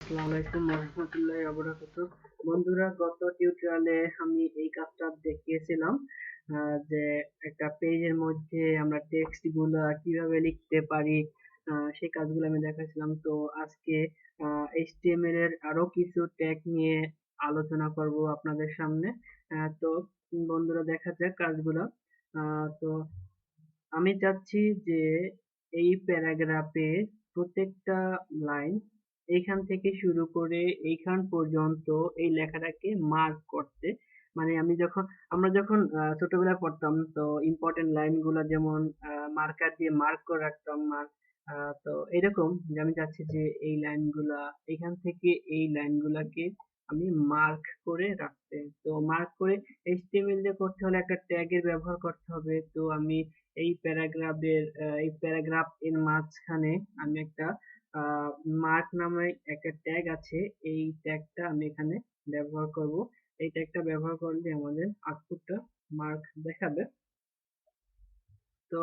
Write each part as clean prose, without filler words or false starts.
আসসালামু আলাইকুম রহমতুল্লাহি ওয়া বারাকাতুহু। বন্ধুরা, গত টিউটোরিয়ালে আমি এই কাজটা দেখিয়েছিলাম যে একটা পেজের মধ্যে আমরা টেক্সট গুলা কিভাবে লিখতে পারি, সেই কাজগুলো আমি দেখাচ্ছিলাম। তো আজকে HTML এর আরো কিছু ট্যাগ নিয়ে আলোচনা করব আপনাদের সামনে। তো বন্ধুরা, দেখা যাক কাজগুলো। তো আমি চাচ্ছি যে এই প্যারাগ্রাফে প্রত্যেকটা লাইন এইখান থেকে শুরু করে এইখান পর্যন্ত এই লেখাটাকে মার্ক করতে। মানে আমরা যখন ছোটবেলায় পড়তাম, তো ইম্পর্টেন্ট লাইনগুলো যেমন মার্কার দিয়ে মার্ক করে রাখতাম। তো এরকম যে আমি চাচ্ছি যে এই লাইনগুলা এইখান থেকে এই লাইনগুলাকে আমি মার্ক করে রাখতে। তো মার্ক করে HTML দিয়ে করতে হলে একটা ট্যাগের ব্যবহার করতে হবে। তো আমি এই প্যারাগ্রাফ এর মাঝখানে আমি একটা মার্ক নামে একটা ট্যাগ আছে, এই ট্যাগটা আমি এখানে ব্যবহার করব। এই ট্যাগটা ব্যবহার করলে আমাদের আউটপুটটা মার্ক দেখাবে। তো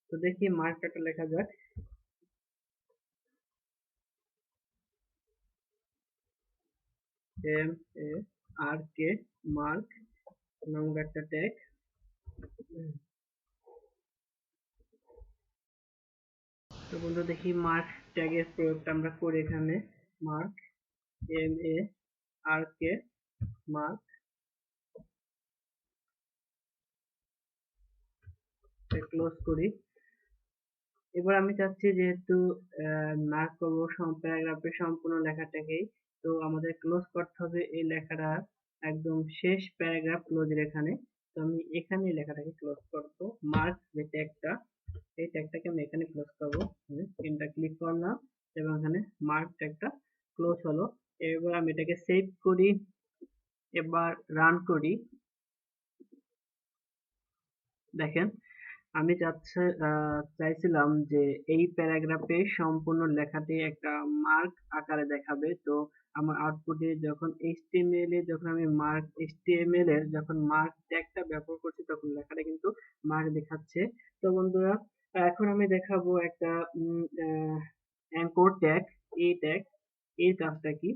তো দেখি মার্কটা লেখা যাক। MARK, মার্ক নামক একটা ট্যাগ। তো বন্ধু, দেখি মার্ক ট্যাগের প্রয়োগটা আমরা করি এখানে। মার্ক, MARK, মার্ক, ক্লোজ করি। এবার আমি চাচ্ছি যেহেতু মার্ক করবো প্যারাগ্রাফের সম্পূর্ণ লেখাটাকেই, তো আমাদের ক্লোজ করতে হবে এই লেখাটা একদম শেষ প্যারাগ্রাফ ক্লোজের এখানে। তো আমি এখানে লেখাটাকে ক্লোজ করব। মার্ক যে ট্যাগটা, এই ট্যাগটাকে আমি এখানে ক্লোজ করবো। এন্টার ক্লিক করলাম এবং এখানে মার্ক ট্যাগটা ক্লোজ হলো। এবার আমি এটাকে সেভ করি, এবার রান করি। দেখেন, আমি চাইছিলাম যে এই প্যারাগ্রাফে সম্পূর্ণ লেখাটি একটা মার্ক আকারে দেখাবে। তো আমার আউটপুটে যখন HTML এ যখন আমি HTML এর যখন মার্ক ট্যাগটা ব্যবহার করছি, তখন লেখাটা কিন্তু মার্ক দেখাচ্ছে। তো বন্ধুরা, এখন আমি দেখাবো একটা অ্যাঙ্কর ট্যাগ। এই ট্যাগ এর কাজটা কি?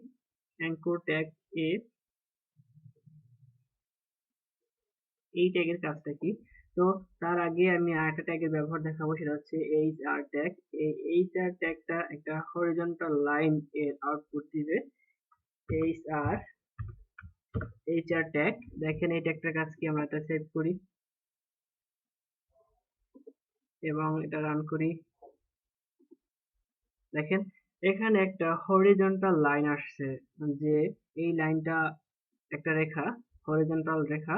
অ্যাঙ্কর ট্যাগ এ এই ট্যাগের কাজটা কি? তো তার আগে আমি আরেকটা ট্যাগের ব্যবহার দেখাবো, সেটা হচ্ছে HR ট্যাগ। এই HR ট্যাগটা একটা হরিজন্টাল লাইন এর আউটপুট দিবে। HR HR ট্যাগ, দেখেন এই ট্যাগটার কাজ কি। আমরা এটা সেভ করি এবং এটা রান করি। দেখেন, এখানে একটা হরিজন্টাল লাইন আসছে, যে এই লাইনটা একটা রেখা, হরিজন্টাল রেখা।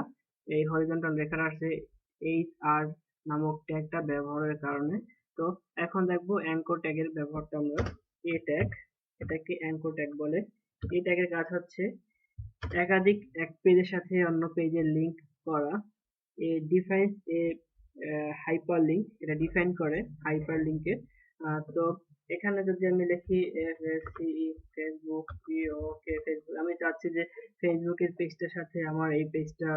এই হরিজন্টাল রেখাটা আসছে HR নামক ট্যাগটা ব্যবহারের কারণে। তো এখন দেখবো অ্যাঙ্কর ট্যাগের ব্যবহারটা আমরা। এ ট্যাগ, এটাকে অ্যাঙ্কর ট্যাগ বলে। এই ট্যাগের কাজ হচ্ছে একাধিক এক পেজের সাথে অন্য পেজের লিংক করা। এ ডিফাইন্স এ হাইপারলিংক, এটা ডিফাইন করে হাইপারলিংকের। তো এখানে যদি আমি লিখি ফেসবুক, ফেসবুক, আমি চাচ্ছি যে ফেসবুকের পেজটার সাথে আমার এই পেজটা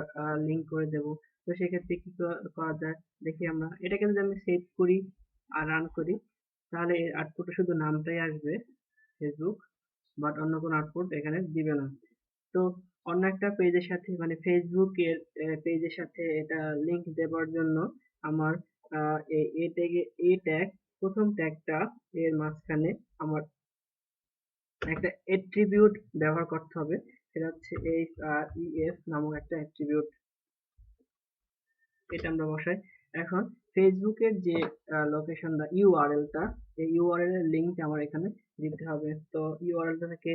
লিংক করে দেব। তো সেক্ষেত্রে কি করা যায় দেখি আমরা। এটাকে যদি আমি সেভ করি আর রান করি, তাহলে এর আউটপুটে শুধু নামটাই আসবে, ফেসবুক, বাট অন্য কোনো আউটপুট এখানে দিবে না। তো অন্য একটা পেজের সাথে, মানে ফেসবুকের পেজের সাথে এটা লিংক দেওয়ার জন্য আমার এ ট্যাগ, প্রথম ট্যাগটা এর মাঝখানে আমার একটা অ্যাট্রিবিউট ব্যবহার করতে হবে। সেটা হচ্ছে HREF নামক একটা অ্যাট্রিবিউট। এটা আমরা বসাই। এখন ফেসবুকের যে লোকেশনটা, ইউআরএলটা, এই ইউআরএল এর লিংক আমার এখানে দিতে হবে। তো ইউআরএলটা থেকে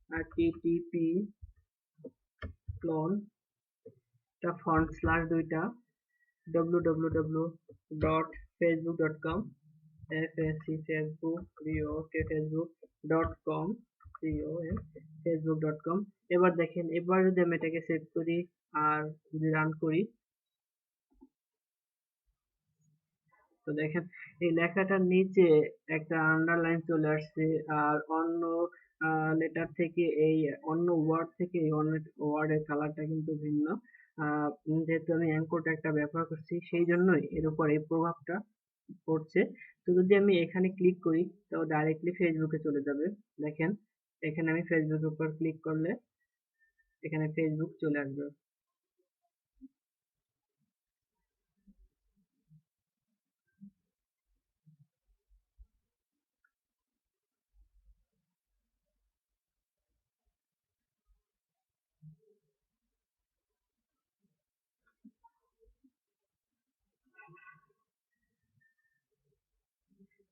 http ক্লোন ফন্ট স্ল্যাশ দুইটা www.facebook.com, facebook.com। এবার দেখেন, এবার যদি আমি এটাকে সেভ করি আর যদি রান করি, তো দেখেন এই লেখাটার নিচে একটা আন্ডারলাইন চলে আসছে। আর অন্য লেটার থেকে, এই অন্য ওয়ার্ড থেকে এই অন্য ওয়ার্ডের কালারটা কিন্তু ভিন্ন। যেহেতু আমি অ্যাঙ্কর ট্যাগটা ব্যবহার করছি, সেই জন্যই এর উপর এই প্রভাবটা পড়ছে। তো যদি আমি এখানে ক্লিক করি তো ডাইরেক্টলি ফেসবুকে চলে যাবে। দেখেন এখানে আমি ফেসবুকের উপর ক্লিক করলে এখানে ফেসবুক চলে আসবে।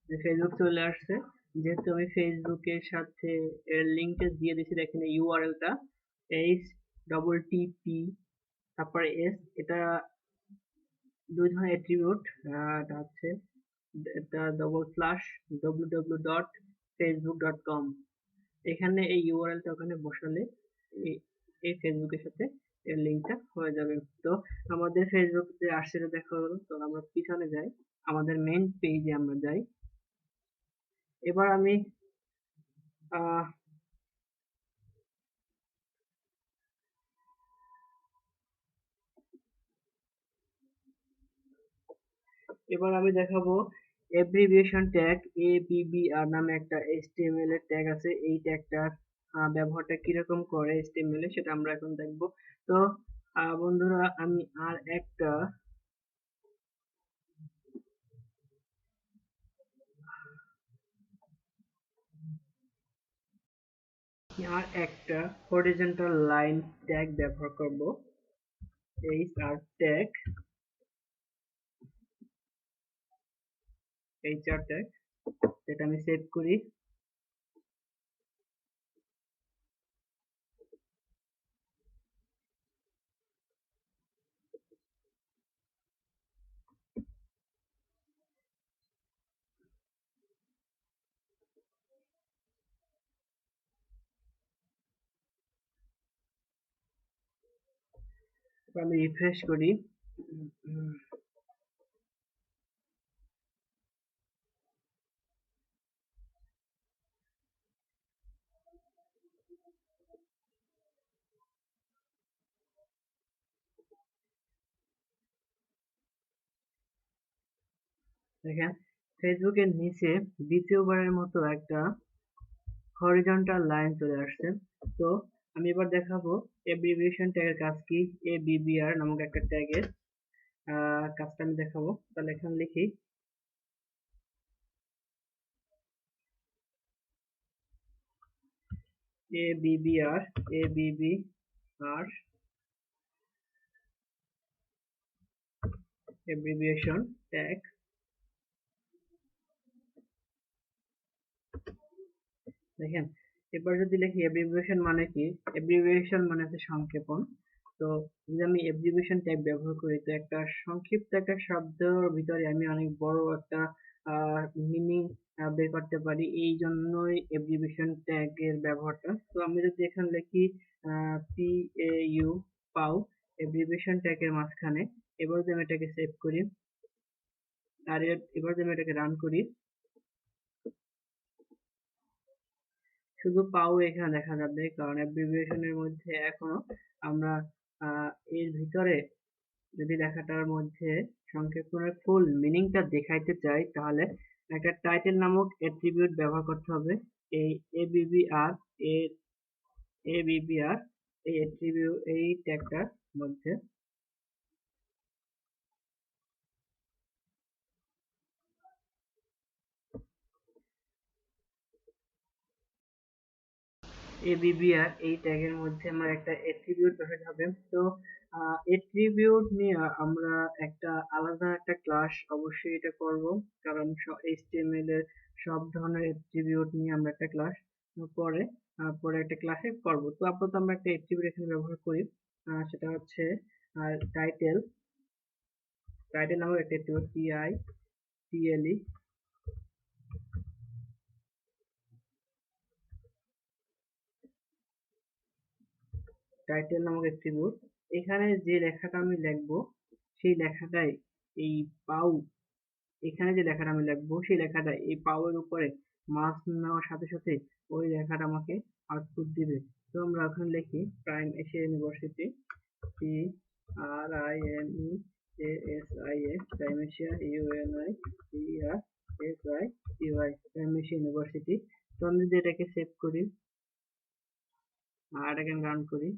যে ফেসবুক চলে আসছে, যেহেতু আমি ফেসবুকের সাথে এর লিঙ্কটা দিয়ে দিয়েছি, দেখেন ইউআরএলটা HTTP তারপরে এস, এটা দুই ধরনের অ্যাট্রিবিউট, এটা হচ্ছে এটা www.facebook.com। এখানে এই ইউআরএলটা ওখানে বসালে এই এই ফেসবুকের সাথে এর লিঙ্কটা হয়ে যাবে। তো আমাদের ফেসবুক যে আসছে এটা দেখা হলো, তো আমরা পিছনে যাই, আমাদের মেইন পেজে আমরা যাই। এবার আমি আহ এবার আমি দেখাবো অ্যাব্রিভিয়েশন ট্যাগ। ABBR নামে একটা HTML এর ট্যাগ আছে, এই ট্যাগটার ব্যবহারটা কিরকম করে HTML এ সেটা আমরা এখন দেখবো। তো বন্ধুরা আমি আর একটা হরিজন্টাল লাইন ট্যাগ ব্যবহার করব, HR ট্যাগ, HR ট্যাগ, যেটা আমি সেভ করি। আমি রিফ্রেশ করি। দেখেন ফেসবুকের নিচে দ্বিতীয়বারের মতো একটা হরিজন্টাল লাইন চলে আসছে। তো আমি এবার দেখাবো অ্যাব্রিভিয়েশন ট্যাগের কাজ কি। ABBR নামক একটা ট্যাগের কাজটা আমি দেখাবো। তাহলে এখানে লিখি ABBR, ABBR অ্যাব্রিভিয়েশন ট্যাগ। দেখেন এবার যদি লিখি অ্যাব্রিভিয়েশন মানে কি, অ্যাব্রিভিয়েশন মানে হচ্ছে সংক্ষেপণ। তো যদি আমি অ্যাব্রিভিয়েশন ট্যাগ ব্যবহার করি, তো একটা সংক্ষিপ্ত একটা শব্দের ভিতরে আমি অনেক বড় একটা মিনিং বের করতে পারি, এই জন্যই অ্যাব্রিভিয়েশন ট্যাগের ব্যবহারটা। তো আমি যদি এখানে লিখি PAU, পাও, অ্যাব্রিভিয়েশন ট্যাগের মাঝখানে, এবার যদি আমি এটাকে সেভ করি আর এবার যদি আমি এটাকে রান করি, শুধু পাও এখানে দেখা যাবে, কারণ অ্যাব্রিভিয়েশনের মধ্যে এখনো আমরা আহ, এর ভিতরে যদি লেখাটার মধ্যে সংক্ষেপণের ফুল মিনিংটা দেখাইতে চাই, তাহলে একটা টাইটেল নামক অ্যাট্রিবিউট ব্যবহার করতে হবে। এই ABBR, এর ABBR এই অ্যাট্রিবিউট এই ট্যাগটার মধ্যে ABBR এই ট্যাগের মধ্যে আমার একটা অ্যাট্রিবিউট বসাতে হবে। তো অ্যাট্রিবিউট নিয়ে আমরা একটা আলাদা একটা ক্লাস অবশ্যই এটা করব, কারণ HTML এর সব ধরনের অ্যাট্রিবিউট নিয়ে আমরা একটা ক্লাস পরে পরে একটা ক্লাসে করব। তো আপাতত আমরা একটা অ্যাট্রিবিউট এখানে ব্যবহার করি, সেটা হচ্ছে টাইটেল। টাইটেল নামক একটা অ্যাট্রিবিউট, TITLE, টাইটেল নামক অ্যাট্রিবিউট। এখানে যে লেখাটা আমি লিখবো সেই লেখাটাই এই পাউ, এখানে যে লেখাটা আমি লিখবো সেই লেখাটা এই পাও এর উপরে মার্ক নেওয়ার সাথে সাথে ওই লেখাটা আমাকে আউটপুট দিবে। তো আমরা ওখানে লিখি Prime Asia University, PRIMEASIA, Prime Asia, UNIVER SICY Primeasia university. তো আমি যদি এটাকে সেভ করি আর এটাকে রান করি,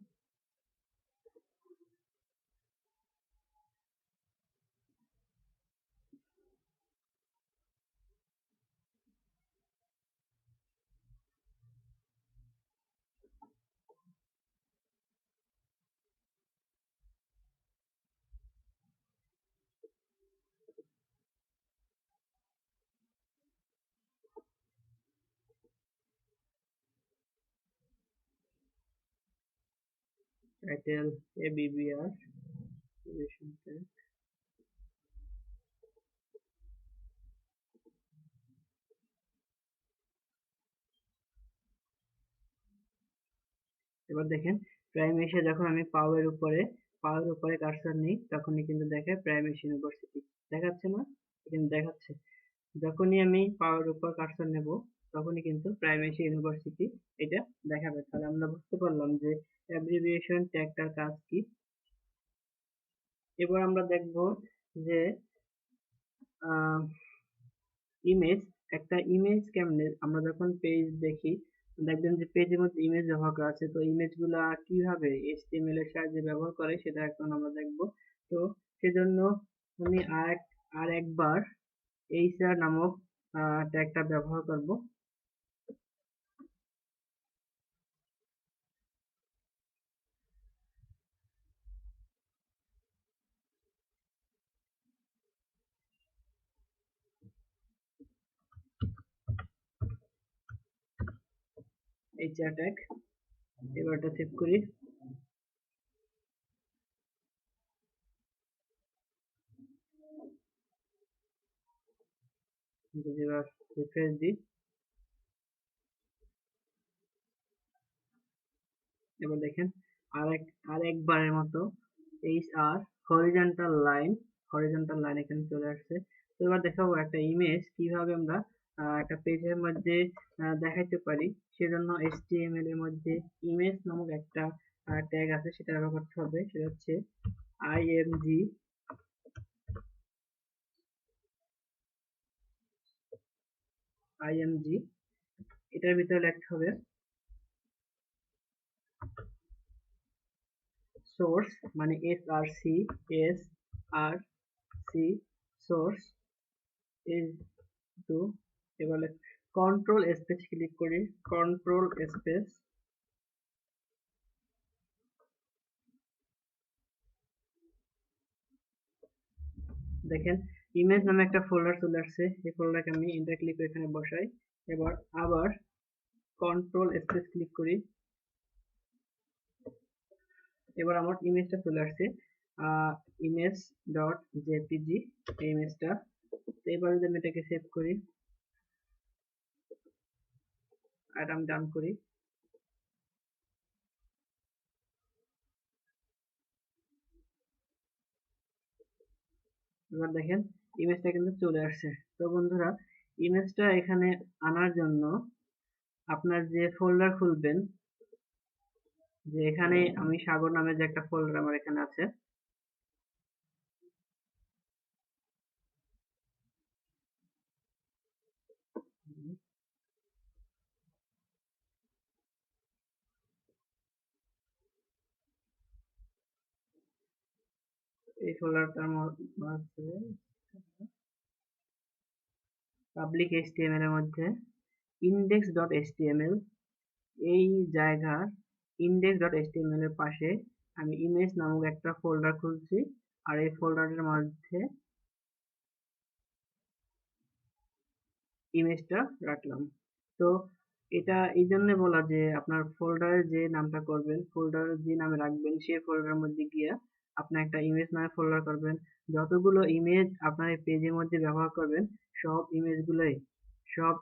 টাইটেল ABBR Aviation Tech। এবার দেখেন প্রাইমেশি যখন আমি পাওয়ার উপরে কার্সর নিই তখনই কিন্তু দেখে প্রাইমেশি ইউনিভার্সিটি দেখাচ্ছে না, কিন্তু দেখাচ্ছে। যখনই আমি পাওয়ার উপর কার্সর নেব তখনই কিন্তু প্রাইমেশি ইউনিভার্সিটি এটা দেখাবে। তাহলে আমরা বুঝতে পারলাম যে অ্যাব্রিভিয়েশন ট্যাগটার কাজ কি। এবার আমরা দেখব যে ইমেজ, একটা ইমেজ কেমনে আমরা যখন পেজ দেখি দেখবেন যে পেজের মধ্যে ইমেজ ব্যবহার করা আছে। তো ইমেজগুলা কিভাবে HTML এর সাহায্যে ব্যবহার করে সেটা এখন আমরা দেখব। তো সেজন্য আমি আরেকবার hr নামক ট্যাগটা ব্যবহার করব। hr ট্যাগ, এবার এটা সেভ করি। যদি এবার রিফ্রেশ দিই, এবার দেখেন আরেকবারের মতো HR হরিজন্টাল লাইন এখানে চলে আসছে। তো এবার দেখাবো একটা ইমেজ কিভাবে আমরা একটা পেজের মধ্যে দেখাইতে পারি। সেজন্য HTML এর মধ্যে ইমেজ নামক একটা ট্যাগ আছে, সেটা ব্যবহার করতে হবে। সেটা হচ্ছে img। এটার ভিতরে লিখতে হবে সোর্স, মানে SRC সোর্স ইজ টু, এবারে কন্ট্রোল স্পেস ক্লিক করি, কন্ট্রোল স্পেস, দেখেন ইমেজ নামে একটা ফোল্ডার চলে আসছে। এই ফোল্ডারকে আমি এন্টার ক্লিক করে এখানে বসাই। এবার আবার কন্ট্রোল স্পেস ক্লিক করি, এবার আমার ইমেজটা চলে আসছে ইমেজ ডট জেপিজি এই ইমেজটা। তো এবার যদি আমি এটাকে সেভ করি আর আমি ডান করি, এবার দেখেন ইমেজটা কিন্তু চলে আসছে। তো বন্ধুরা, ইমেজটা এখানে আনার জন্য আপনার যে ফোল্ডার খুলবেন, যে এখানে আমি সাগর নামে যে একটা ফোল্ডার আমার এখানে আছে, এই ফোল্ডারটার মধ্যে পাবলিক HTML এর মধ্যে index.html, এই জায়গার index.html এর পাশে আমি ইমেজ নামক একটা ফোল্ডার খুলছি আর এই ফোল্ডারের মধ্যে ইমেজটা রাখলাম। তো এটা এই জন্য বলা যে আপনার ফোল্ডারে যে নামটা করবেন, ফোল্ডার যে নামে রাখবেন সেই ফোল্ডারের মধ্যে গিয়ে আপনি একটা ইমেজ নামে ফোল্ডার করবেন। যতগুলো ইমেজ আপনার এই পেজের মধ্যে ব্যবহার করবেন সব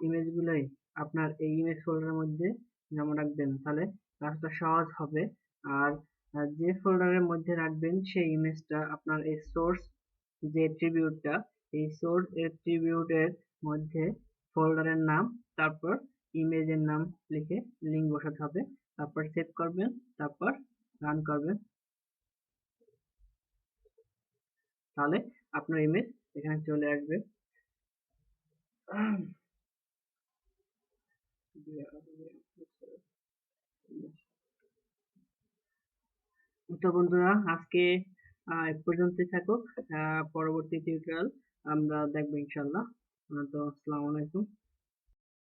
ইমেজগুলোই আপনার এই ইমেজ ফোল্ডারের মধ্যে জমা রাখবেন, তাহলে কাজটা সহজ হবে। আর যে ফোল্ডারের মধ্যে রাখবেন সেই ইমেজটা আপনার এই সোর্স যে অ্যাট্রিবিউটটা, এই সোর্স অ্যাট্রিবিউটের মধ্যে ফোল্ডারের নাম তারপর ইমেজের নাম লিখে লিঙ্ক বসাতে হবে, তারপর সেভ করবেন, তারপর রান করবেন, তাহলে আপনার ইমেজ এখানে চলে আসবে। তো বন্ধুরা, আজকে এ পর্যন্তই থাকুক। পরবর্তী টিউটোরিয়াল আমরা দেখবো ইনশাল্লাহ। তো আসসালামু আলাইকুম।